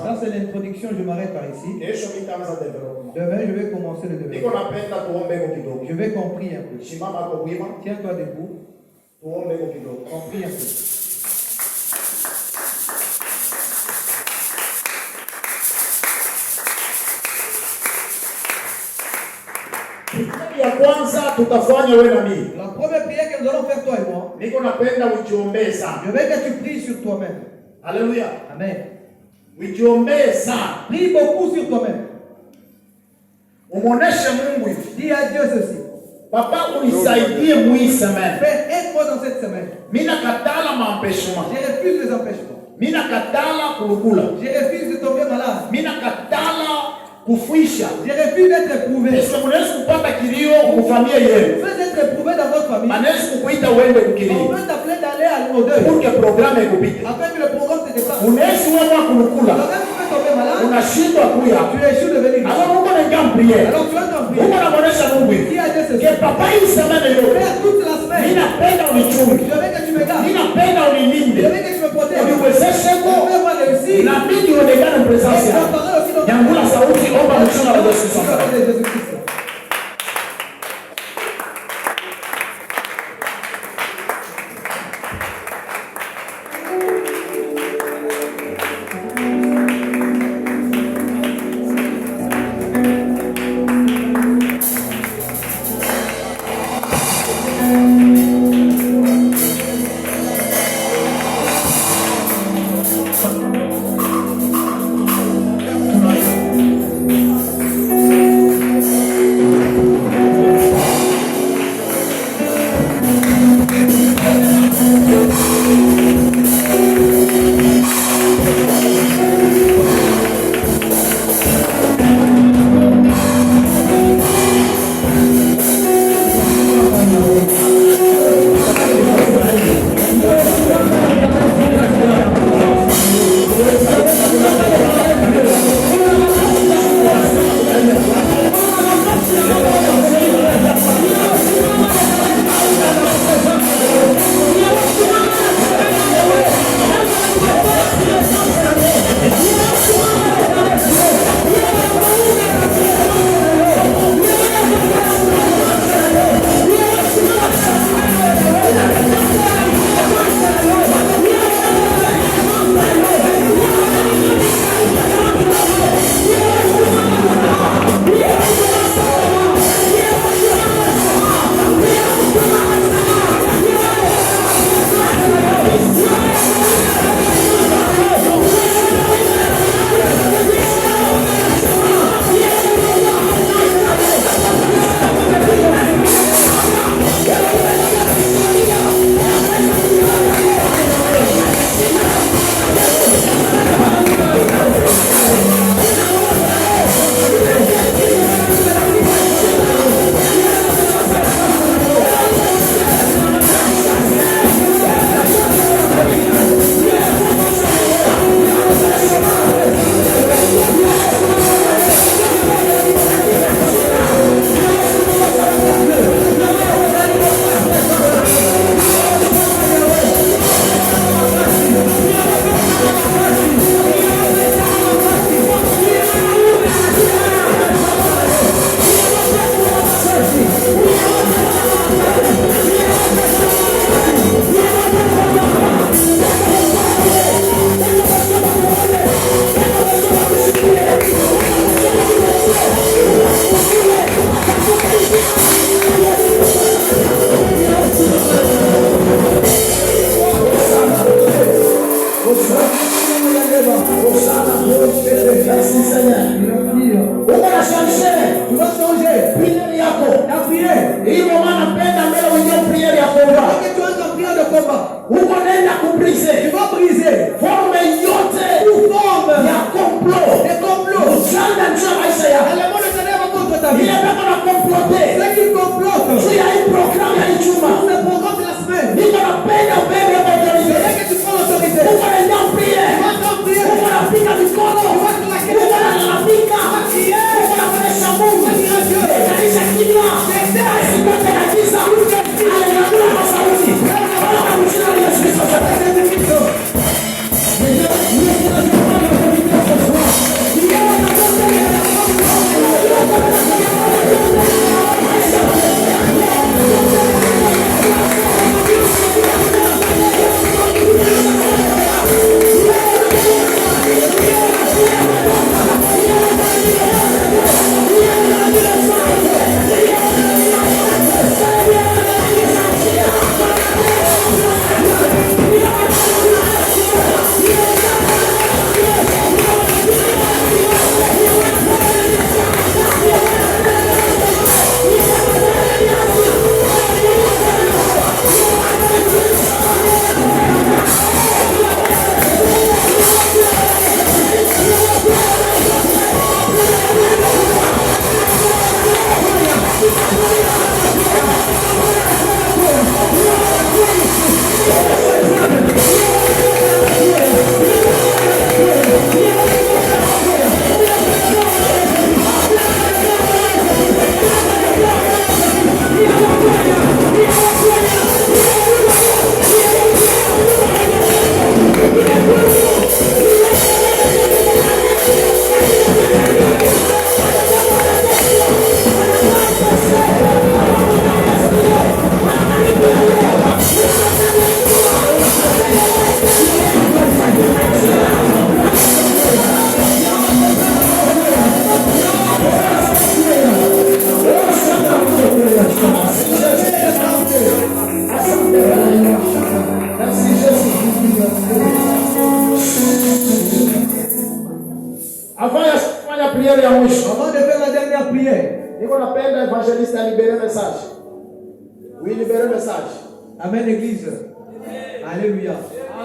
Ça c'est l'introduction, je m'arrête par ici. Demain je vais commencer le développement. Je vais compris un peu. Tiens-toi debout. Compris un peu. La première prière que nous allons faire toi et moi, je veux que tu pries sur toi-même. Alléluia. Amen. Prie beaucoup sur toi-même. Dis à Dieu ceci. Papa, unisaidie mwi semaine. Père, aide-moi dans cette semaine. Mina katala maempêchement. Je refuse les empêchements. Mina katala kulukula. Je refuse de tomber malade. Mina katala kufuisha. Je refuse d'être éprouvé. Est-ce que vous n'êtes pas kilio pour famille yenu? Vous êtes éprouvé dans votre famille. Manesi kukuita uende kukilio. On peut t'appeler d'aller au deuil. Pour que le programme ekupite. Afin que le programme te dépasse. Unesi wewe kulukula. Alors même tu peux tomber malade. Unashindwa kuya. Tu échoues de venir. Alors Mungu anaingia prière. Alors tu vas t'en prier. Mungu anaonesha Mungu. Dis à Dieu ceci. Que papa hii semaine yote. Père, toute la semaine. Ninapenda unichunge. Je veux que tu me gardes. Ninapenda unilinde. Je veux que tu me protèges. Uniwezeshe Fais-moi réussir. na mimi uonekane presence Et yako. ta parole aussi dans Nyangula sauti omba mchana wa Yesu Kristo. Jésus-Christ. Uko nenda kubriser. Tu vas briser. Forme yote. Forme. Ya complot. Des complots. Mchanga njia maisha yako. Et le monde ténèbre contre ta vie. Ile bako na comploter. Ceux qui complotent. Tu as un programme ya ichuma. C'est le programme de la semaine. Niko na penda ubebe kwa Je autorité. veux que tu prends l'autorité. Uko nenda prier. Tu vas t'en prier. Uko na pika mikono. Tu vas claquer. Uko na lalamika. Uko na kuonesha Mungu. Kanisa kinywa. Asipate na giza. Alenakula kwa sauti. Wala kwa mchina wa Yesu Kristo. Avant de faire la dernière prière, Niko napenda evangeliste a libéré message. Oui, libéré message. Amen, Église. Alléluia.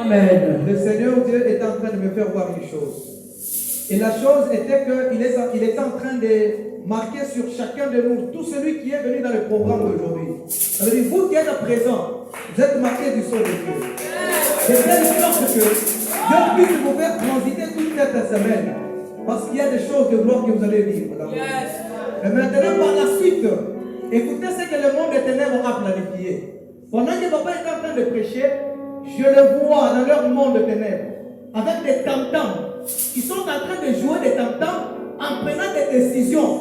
Amen. Le Seigneur Dieu est en train de me faire voir une chose. Et la chose était qu'il est en train de marquer sur chacun de nous, tout celui qui est venu dans le programme d'aujourd'hui. Ça veut dire, vous qui êtes à présent, vous êtes marqués du sceau de Dieu. De telle sorte que Dieu puisse vous faire transiter toute cette semaine. Parce qu'il y a des choses de gloire que vous allez vivre. Mais maintenant, par la suite, écoutez ce que le monde des ténèbres a planifié. Pendant que papa est en train de prêcher, je le vois dans leur monde de ténèbres, avec des tam-tams, qui sont en train de jouer des tam-tams en prenant des décisions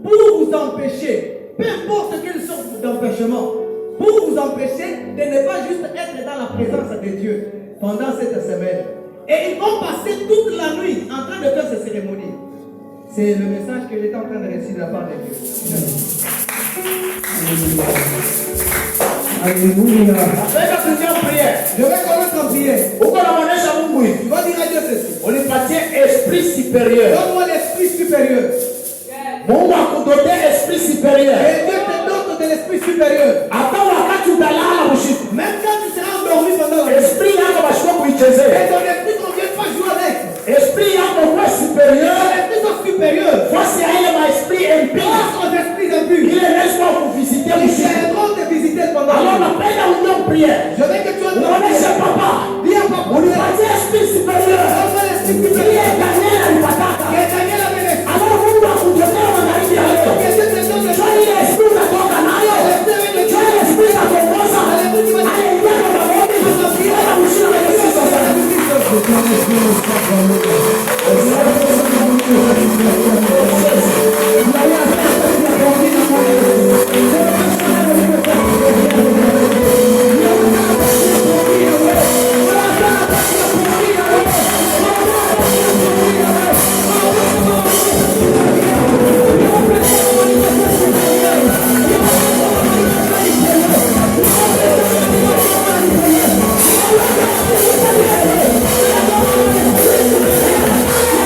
pour vous empêcher, peu importe quelle sorte d'empêchement, pour vous empêcher de ne pas juste être dans la présence de Dieu pendant cette semaine. Et ils vont passer toute la nuit en train de faire ces cérémonies. C'est le message que j'étais en train de réciter de la part de Dieu. Alléluia. Napenda kuingia prière. Je vais commencer en prière. Uko naonesha Mungu hivi. Tu vas dire à Dieu ceci. Unipatie esprit supérieur. Donne-moi l'esprit supérieur. Mungu akudote esprit supérieur. Et Dieu te dote de l'esprit supérieur. Hata wakati utalala usiku. Même quand tu seras endormi pendant la nuit. Esprit yako bashiko kuichezea. Et ton esprit qu'on ne vient pas jouer avec. Esprit yako kwa supérieur. L'esprit sont supérieurs. Voici à ile ma esprit impur. Face aux esprits impurs. Ile laisse-moi kuvisiter Ils usiku. viendront te visiter pendant Alors la nuit. napenda union prière. Je veux que tu aies ton Unaonesha papa. Dis à papa. Unipatie esprit supérieur. Donne-moi l'esprit Ile supérieur. Daniel alipataka. Que Daniel avait l'esprit. Alors Mungu akudotea magharibi ya leo. Que Dieu te donne Njoo l'esprit. ile esprit unatoka nayo. Njoo ile esprit inakuongoza. Anaingia kwa maombi. Anakuingia mshina wa Yesu sasa. Thank you.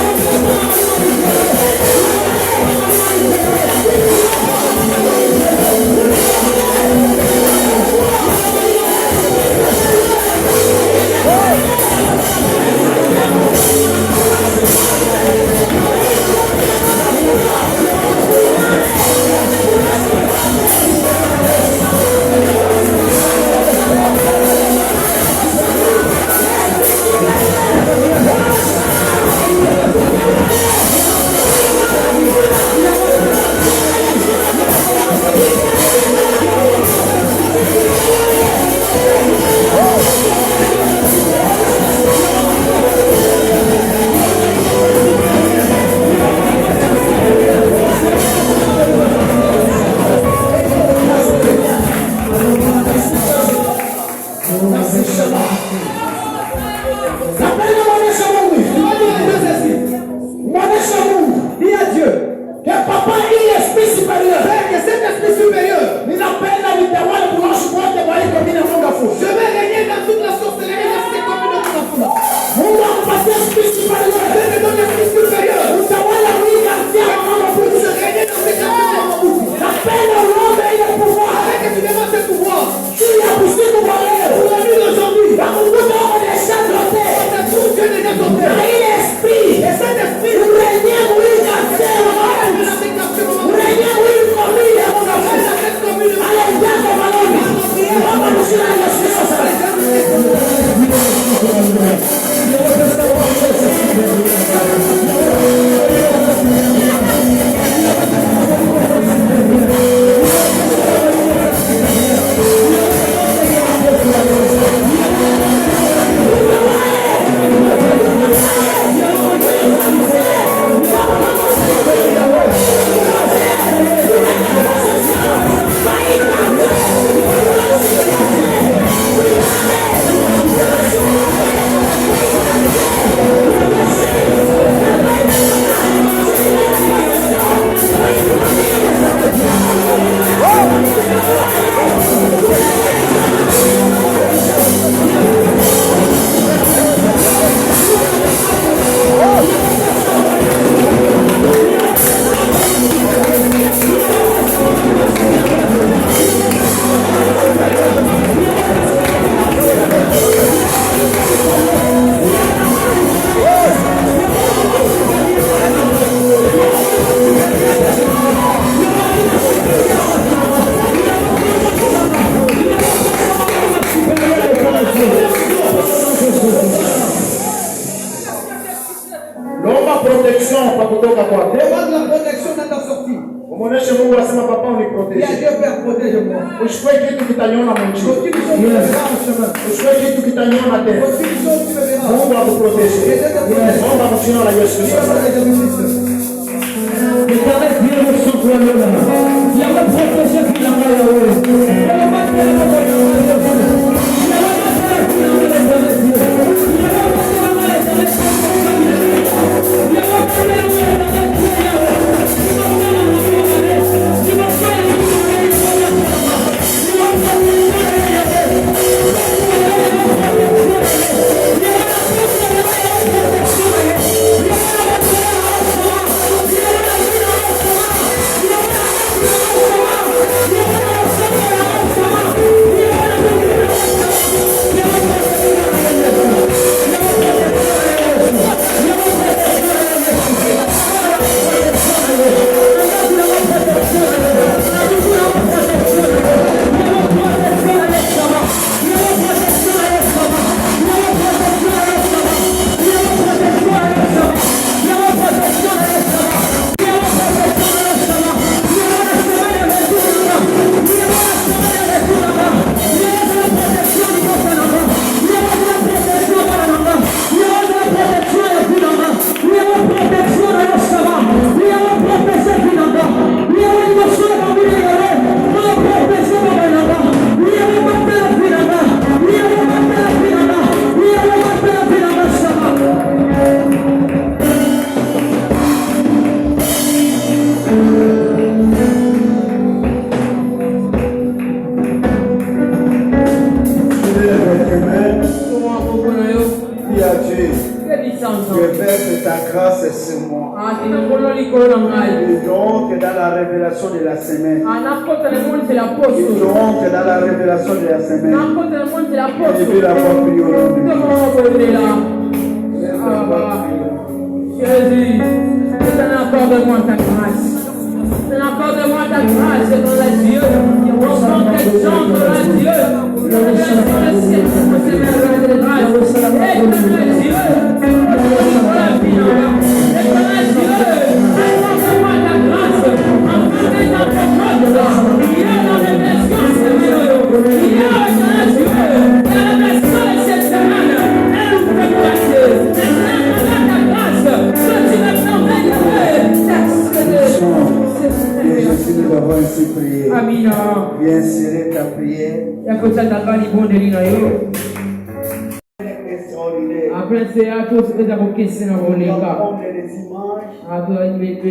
protection kwa kutoka kwako. Demande la protection dans ta sortie. Umuoneshe Mungu asema papa Dis à uniprotege. Dieu, Père, protège-moi. Usichukue kitu kitanyona mwenyewe. Continue son tu me verras en chemin. Usichukue kitu kitanyona tena. Continue son tu me verras. Mungu akuprotege. Omba kwa jina la Yesu Kristo. L'éternel Dieu me sauve là. Il a me protégé qu'il a mal à eux. Il a pas fait la mort. Il a pas fait la mort. Il a pas fait la mort. De la semaine. Ils auront que dans la révélation de la semaine. Je vais l'avoir prié au nom de Jésus, accorde-moi ta grâce. Accorde-moi ta grâce dans les yeux. On sent quel genre dans les yeux. Dans les yeux. Nous avons ainsi prié. Viens serrer ta prière. Extraordinaire. Après, c'est à tous que nous avons question dans On les va cas. prendre les images.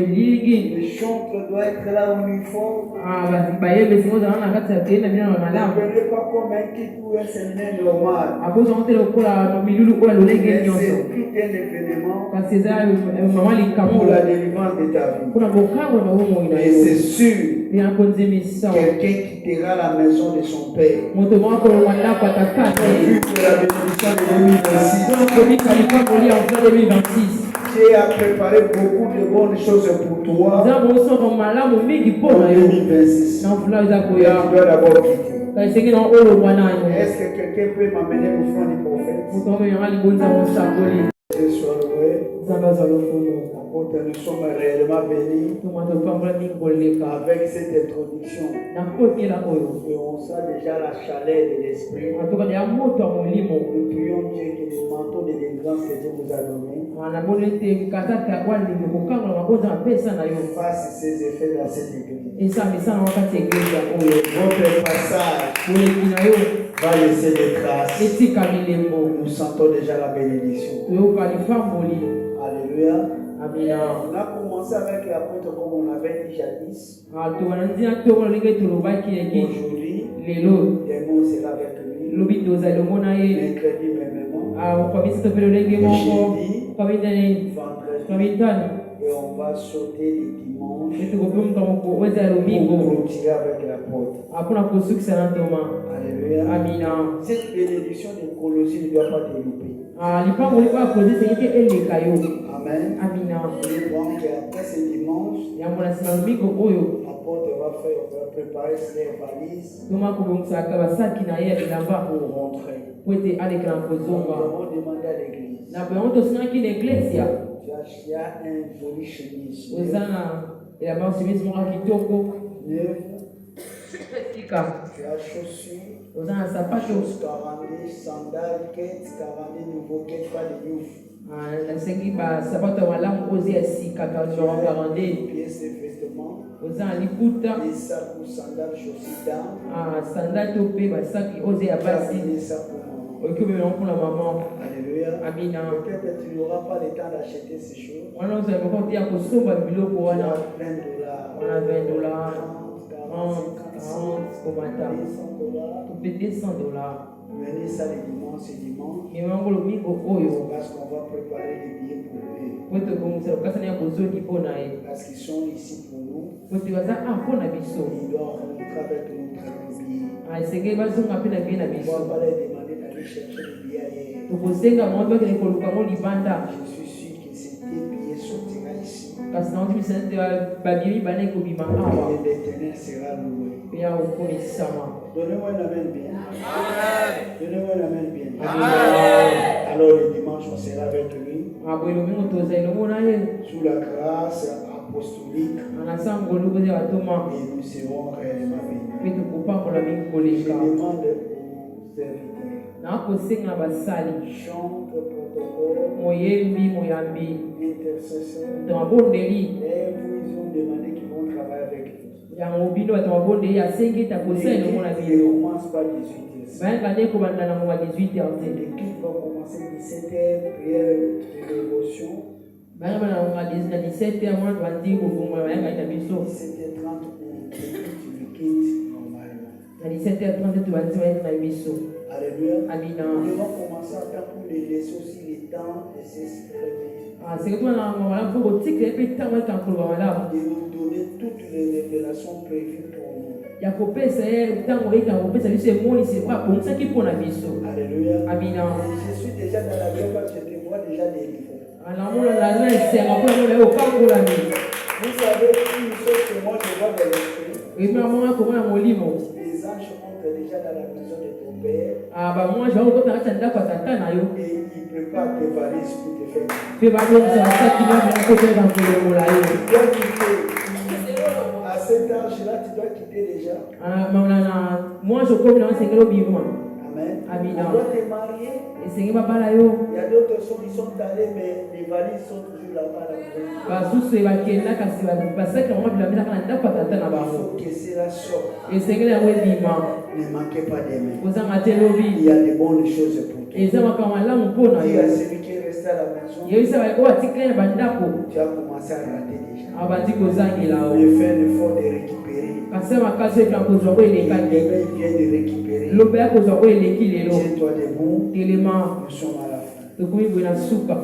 Le chantre doit être là en uniforme. Ah, bah, il y a des choses dans la carte, il y a des gens dans la Ne lame. venez pas comme un kit ou un séminaire normal. Hapo zote lokula no milulu kwa lolenge C'est nyonso. tout un événement Kasi za mama pour likamula. la délivrance de ta vie. Kuna bokango na umo ina Et c'est yo. sûr, Ni akonzemisa. quelqu'un quittera la maison de son père. Moto wako wanda kwa takati. Vu que la bénédiction de 2026, Kuna kodi kalika koli en 2026. Dieu a préparé beaucoup de bonnes choses pour toi Za moso ko malamu mingi en pona yo. 2026. Na fula za Et tu koya. dois d'abord quitter. Kasi seki na olo bwananyo. Est-ce que quelqu'un peut m'amener au front du prophète? Moto wangu yangali bonza mosakoli. Je sois loué. Zamba za lofuno. Apôtre, nous sommes réellement bénis Tomato pambra mingi koleka. avec cette introduction. Na koti la oyo. Et on sent déjà la chaleur de l'esprit. Atoka ya moto wa molimo. Nous prions Dieu que le manteau de délivrance que Dieu vous a donné Wanabonete kataka kwani mukanga makoza pesa na yo. fasse ses effets dans cette église. Esa misana wakati egeja oyo. Votre passage Ule kina yo va laisser des traces. etika milembo. Nous sentons déjà la bénédiction. Yo kalifamboli. Alléluia. Amina. On a commencé avec l'apôtre comme on avait dit jadis. Atu wananzia to lenge tulobaki eki. Aujourd'hui, Lelo les mots sera avec lui. lobindo za lomona ye. Mercredi même. Kwa bisi to pelo lenge moko. Kwa bindani. Kwa Vendredi. bindani. Et on va sauter les dimanches Nitu kupumta mko weza pour lomingo. continuer avec l'apôtre. Hakuna kusukisa na ndoma. Alléluia. Amina. Cette bénédiction de Colossiens ne doit pas développer. Lipango lipa kozisa yeke eleka yo. Amen. Amina. Et donc, après ce dimanche, Yango na sima lomingo oyo. l'apôtre va préparer ses valises Toma kubongisaka basaki na ye bilamba pour rentrer. po ete alekela Nous kozonga avons demandé à l'église na pe yango tosinaki na eklesia Tu as un joli chemise. Et là-bas, c'est mis mon kitoko. Neuf. Tika. Tu as chaussures. Ozana sapato. Choses 40, sandales, quêtes, 40 nouveaux quêtes, pas de neuf. La sengi ba sapato wala ozi asika ka genre 40. Pièces de vêtements. Ozana likuta. Des sacs ou sandales, chaussures dames. Sandal topé ba saki ozi abasi. Des sacs pour maman. Occupez-le pour la maman. Alléluia. Amina. Peut-être tu n'auras pas le temps d'acheter ces choses. On a dire que somba biloko Tu wana. as $20. On a $20. 40, 40 au matin. $200. Tu payes $200. Venez ça le dimanche, c'est dimanche. Mais on va le mingo oyo. Parce qu'on va préparer les billets pour eux. Pote komisa lokasa na bozo ki pona e. Parce qu'ils sont ici pour nous. Pote baza pona biso. Ils doivent rentrer avec notre billet. Senge bazonga pe na bien na On ne biso. va pas les demander d'aller chercher les billets ailleurs. Tokosenga moto ke koluka mo libanda. Je suis sûr que ces billets sortira ici. Kasi na ndimi sente ba bibi bana ko bima awa. Et l'Éternel sera loué. Pe ya okoni sama. Donnez-moi la main bien. Amen. Donnez-moi la main bien. Amen. Alors le dimanche, on sera avec lui. Abwelo mingo toza ino na ye. Sous la grâce apostolique. Ana sango lugo de atoma. Et nous serons réellement bénis. Pe to kopa ko la mingo Je koleka. demande aux serviteurs. Na ko senga basali. Chante, protocole, Moyembi moyambi. intercesseur. Tomabondeli. Et vous, ils ont demandé qu'ils vont travailler avec vous. Yango bino tomabondeli ya sengi ta kosela ino na L'équipe ne bino. commence pas 18h. Bana ko banda na mo 18h. L'équipe va commencer 17h, prière de dévotion. Bana bana mo 17h mo bandi ko funga bana ta biso. 17h30, tu le quittes normalement. Na 17h30 tu bandi na biso. Alléluia. Amina. Nous devons commencer à faire pour les laisser aussi le temps de s'exprimer. C'est que toi na mama faut que tu pe tanga ta ko wala. De nous donner toutes les révélations prévues pour nous. Ya ko pesa tango eka ko pesa biso moni c'est quoi pour ça qui pour na biso. Alléluia. Amina. Je suis déjà dans la guerre parce que je te vois déjà délivrer. Ala mo la na c'est ma pour mo o kango la ni. Vous savez une chose que moi je vois dans l'esprit. Et moi moi ko na molimo. Les anges entrent déjà dans la maison de ton père. Ah bah moi je vais ko ta tanda ko tata na yo. Et ils préparent tes valises pour te faire. Pe ba yo ça qui va me ko dans le la yo. Tu dois quitter. À cet âge-là, tu dois quitter déjà. Ah moi je comme dans c'est que vivant. Amen. Amina. On doit te marier. Et c'est pas la yo. Il y a d'autres personnes qui sont allées, mais les valises sont toujours là-bas à la maison. Ba susu ba kenda kasi ba parce que moi bila mina kana ndako tata na Il ba. faut que cela sorte. Et c'est que la webima. Ne manquez pas d'aimer. Oza matelobi. Il y a de bonnes choses pour toi. Et ça va comme là mon pona Il y a yo. celui qui est resté à la maison. Yebi sa ba ko atikle bandako. Tu as commencé à rater déjà. Abandi ko zangi la o. Je fais l'effort de récupérer. Kasi ma kaso kwa ko zo ko ile Et kande. il vient de récupérer. Lobe ya ko zo ko ile kilelo. Tiens-toi debout. Telema. Nous sommes à la fin. To kumi bwana suka.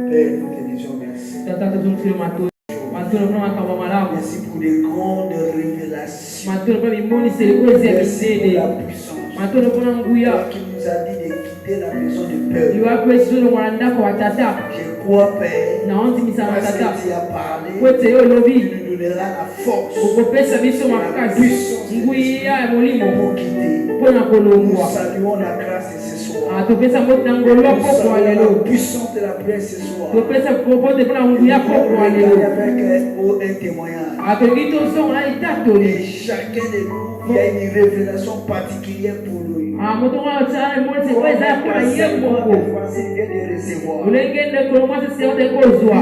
Père, nous te disons merci. Tata to tumsile mato. Mato no kama kama malamu. Merci pour les grandes révélations. Mato no kama imoni selekose ya Merci pour bisede. la puissance. Mato no kama nguya. Toi qui nous a dit de quitter la maison de peur. Iwa kwesu no mwandako wa tata. Je crois, Père, Na onti misana parce tata. que tu as parlé, Kwete yo lobi. tu nous donneras la force Ukopesa biso makasi. Nguya ya molimo. pour quitter. Pona Nous kolongwa. saluons la grâce de ce soir. Topesa mbote ngolo Nous poko saluons la lelo. puissance de la prière ce soir. Topesa popote pona nguya Nous poko regardons lelo. avec un témoignage. Atoki tozonga na Et itatoli. chacun de nous, il y a une révélation particulière pour lui. Moto wa tsara mbote kwa za kwa ye poko. Il vient de recevoir. Ulengende kolomwa se yote kozwa.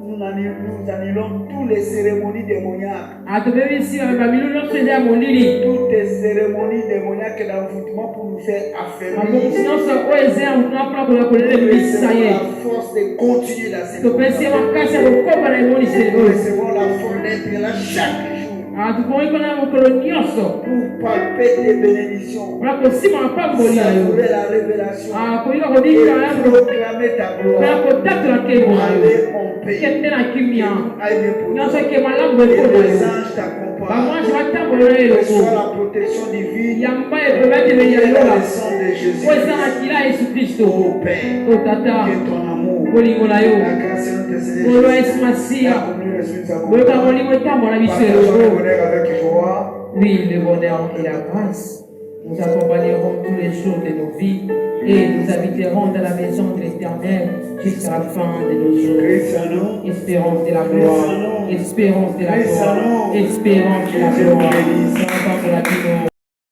Nous annulons toutes les cérémonies démoniaques. Atobebi si ba milu no se ya mondili. Toutes les cérémonies démoniaques d'envoûtement pour nous faire affaiblir. Abongisino so o ezea utuna kwa kwa kolele Nous bisa recevons ye. la force de continuer dans cette Topesi makasi ko na imoni Nous selo. recevons la force d'être là chaque jour Tukoi kona mokolo nyonso. pour palper les bénédictions, Pra kosima mapamboli na yo. savourer la révélation Koyika kodika et yango. proclamer ta Pra gloire. kotatula kebo na yo. Aller en paix. Kende na kimia. Aille bien pour Nyonso toi. ke malamu Et ekolo les yo. anges t'accompagnent. Bamwanji batambola na eloko. Reçois la protection divine Yamba ebebaki et benyalola. le sang de Jésus. Oza makila Yesu Kristo. Ô Père, O tata. que ton amour, Bolingo na yo. la grâce et notre Seigneur Kolo Jésus, Yesu la Masia. communion de l'Esprit Boyoka s'accompagne. bolingo etambola biso Partageons le eloko. bonheur avec joie. Oui, le bonheur et la grâce nous accompagneront tous les jours de nos vies. et nous habiterons dans la maison de l'Éternel jusqu'à la fin de nos jours. Espérance de la gloire, espérance de la gloire, espérance de la gloire.